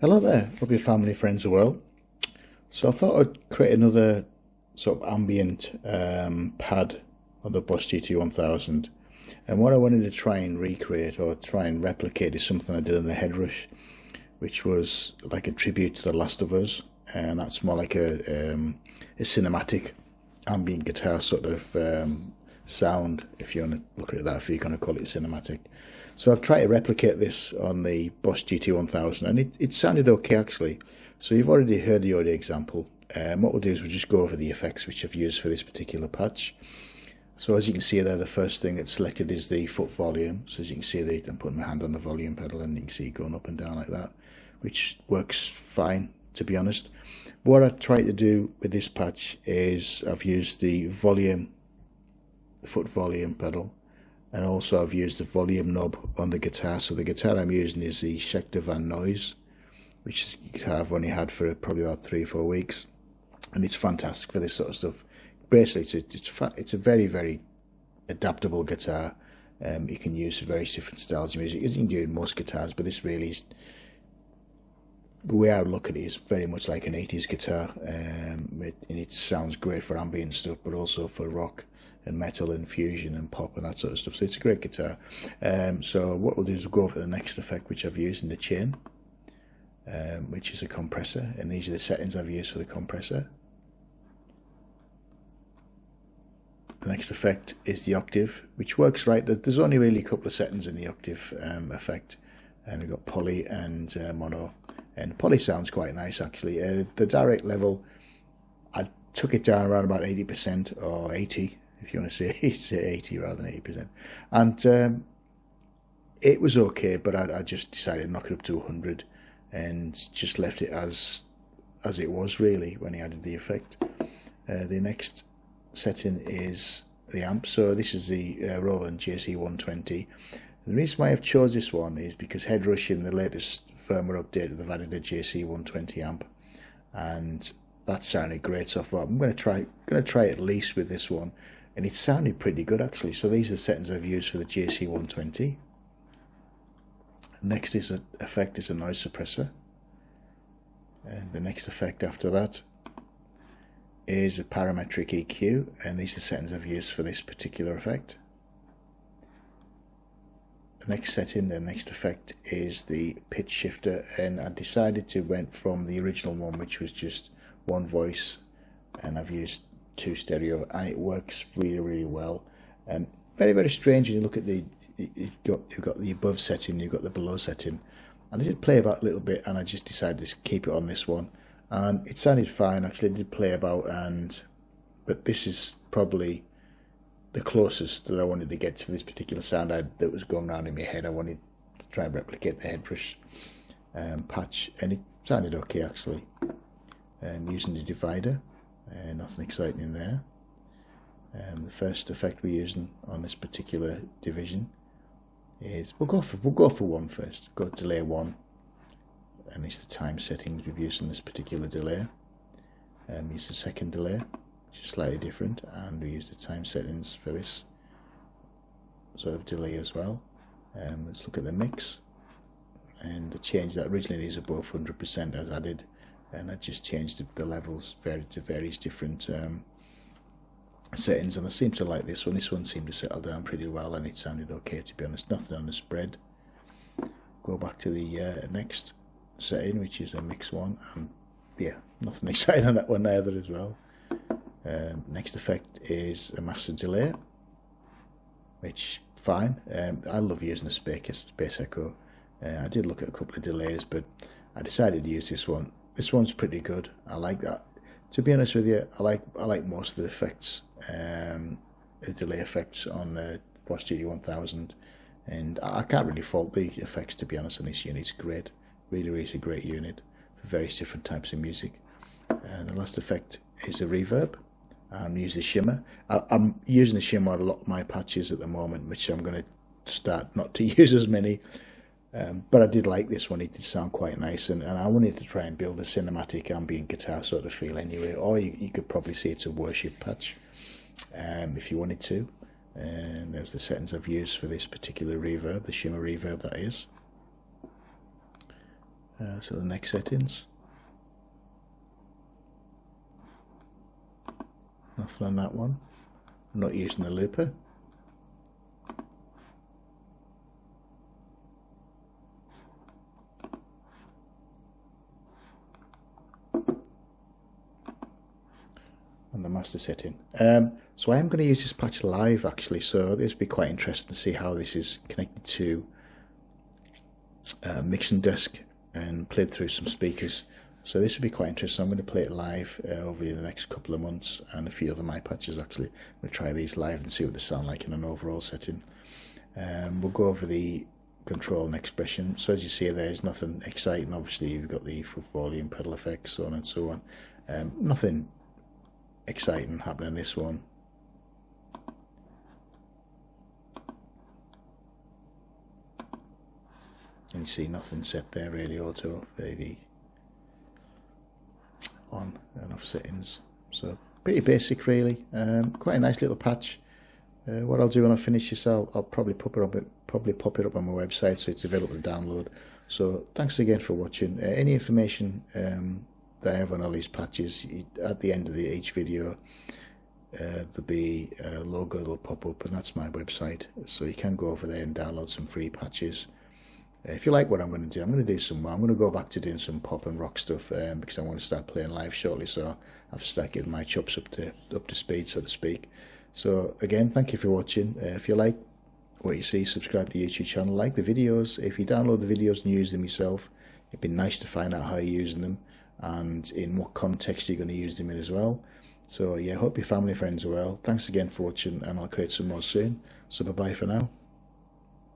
Hello there, hope your family friends are well. So I thought I'd create another sort of ambient pad on the Boss GT1000, and what I wanted to try and recreate or try and replicate is something I did on the Headrush, which was like a tribute to The Last of Us, and that's more like a cinematic ambient guitar sort of sound, if you want to look at it that, if you're going to call it cinematic. So I've tried to replicate this on the Boss GT1000, and it sounded okay actually. So you've already heard the audio example. What we'll do is we'll just go over the effects which I've used for this particular patch. So as you can see there, the first thing that's selected is the foot volume. So as you can see, I'm putting my hand on the volume pedal, and you can see it going up and down like that, which works fine, to be honest. What I tried to do with this patch is I've used the foot volume pedal, and also I've used the volume knob on the guitar. So the guitar I'm using is the Schecter Van Noise, which is a guitar I've only had for probably about 3 or 4 weeks, and it's fantastic for this sort of stuff. Basically, it's a very, very adaptable guitar. You can use various different styles of music, as you can do in most guitars, but this really is, the way I look at it, is very much like an 80s guitar, and it sounds great for ambient stuff, but also for rock and metal and fusion and pop and that sort of stuff. So it's a great guitar. So what we'll do is we'll go for the next effect, which I've used in the chain, which is a compressor, and these are the settings I've used for the compressor. The next effect is the octave, which works right. There's only really a couple of settings in the octave effect, and we've got poly and mono, and poly sounds quite nice actually. The direct level, I took it down around about 80% or 80, if you want to say 80 rather than 80%, and it was okay, but I just decided to knock it up to 100 and just left it as it was really when he added the effect. The next setting is the amp. So this is the Roland JC120. The reason why I've chose this one is because Headrush, in the latest firmware update, they've added a JC120 amp, and that sounded great so far. I'm going to try at least with this one, and it sounded pretty good actually. So these are the settings I've used for the JC120. Next is effect is a noise suppressor, and the next effect after that is a parametric EQ, and these are the settings I've used for this particular effect. The next setting, the next effect, is the pitch shifter, and I decided to went from the original one, which was just one voice, and I've used 2 stereo, and it works really, really well. Very, very strange when you look at you've got the above setting, you've got the below setting, and I did play about a little bit, and I just decided to keep it on this one, and it sounded fine actually. I did play about, but this is probably the closest that I wanted to get to this particular sound that was going around in my head. I wanted to try and replicate the Headrush patch, and it sounded okay actually. Using the divider, nothing exciting in there. The first effect we're using on this particular division is we'll go for 1 first. Go to delay 1, and it's the time settings we've used on this particular delay. Use the second delay, which is slightly different, and we use the time settings for this sort of delay as well. Let's look at the mix, and the change that originally these are both 100% as added, and I just changed the levels to various different settings, and I seem to like this one. This one seemed to settle down pretty well, and it sounded okay, to be honest. Nothing on the spread. Go back to the next setting, which is a mix 1, and yeah, nothing exciting on that one either as well. Next effect is a master delay, which fine. I love using the Space Echo. I did look at a couple of delays, but I decided to use this one. This one's pretty good. I like that. To be honest with you, I like most of the effects, the delay effects on the Boss GT1000, and I can't really fault the effects, to be honest, on this unit. It's great. Really, really is a great unit for various different types of music. The last effect is a reverb. I'm using the shimmer. I'm using the shimmer on a lot of my patches at the moment, which I'm going to start not to use as many. But I did like this one. It did sound quite nice, and I wanted to try and build a cinematic ambient guitar sort of feel anyway. Or you could probably say it's a worship patch, if you wanted to. And there's the settings I've used for this particular reverb, the shimmer reverb that is. So the next settings, nothing on that one. I'm not using the looper. And the master setting. So I am going to use this patch live actually, so this will be quite interesting to see how this is connected to mixing desk and played through some speakers. So this will be quite interesting. I'm going to play it live over the next couple of months, and a few other my patches actually. I'm going to try these live and see what they sound like in an overall setting. We'll go over the control and expression. So as you see, there's nothing exciting. Obviously you've got the full volume, pedal effects, so on and so on. Nothing exciting happening in this one. And you see nothing set there really. Auto, the on and off settings. So pretty basic really. Quite a nice little patch. What I'll do when I finish this, I'll probably pop it up on my website, so it's available to download. So thanks again for watching. Any information that I have on all these patches, at the end of each video there'll be a logo that'll pop up, and that's my website, so you can go over there and download some free patches. If you like what I'm going to do, I'm going to do some more. I'm going to go back to doing some pop and rock stuff because I want to start playing live shortly, so I have to start getting my chops up to speed, so to speak. So again, thank you for watching. If you like what you see, subscribe to the YouTube channel, like the videos. If you download the videos and use them yourself, it'd be nice to find out how you're using them and in what context you're going to use them in as well. So yeah, hope your family and friends are well. Thanks again for watching, and I'll create some more soon. So bye bye for now.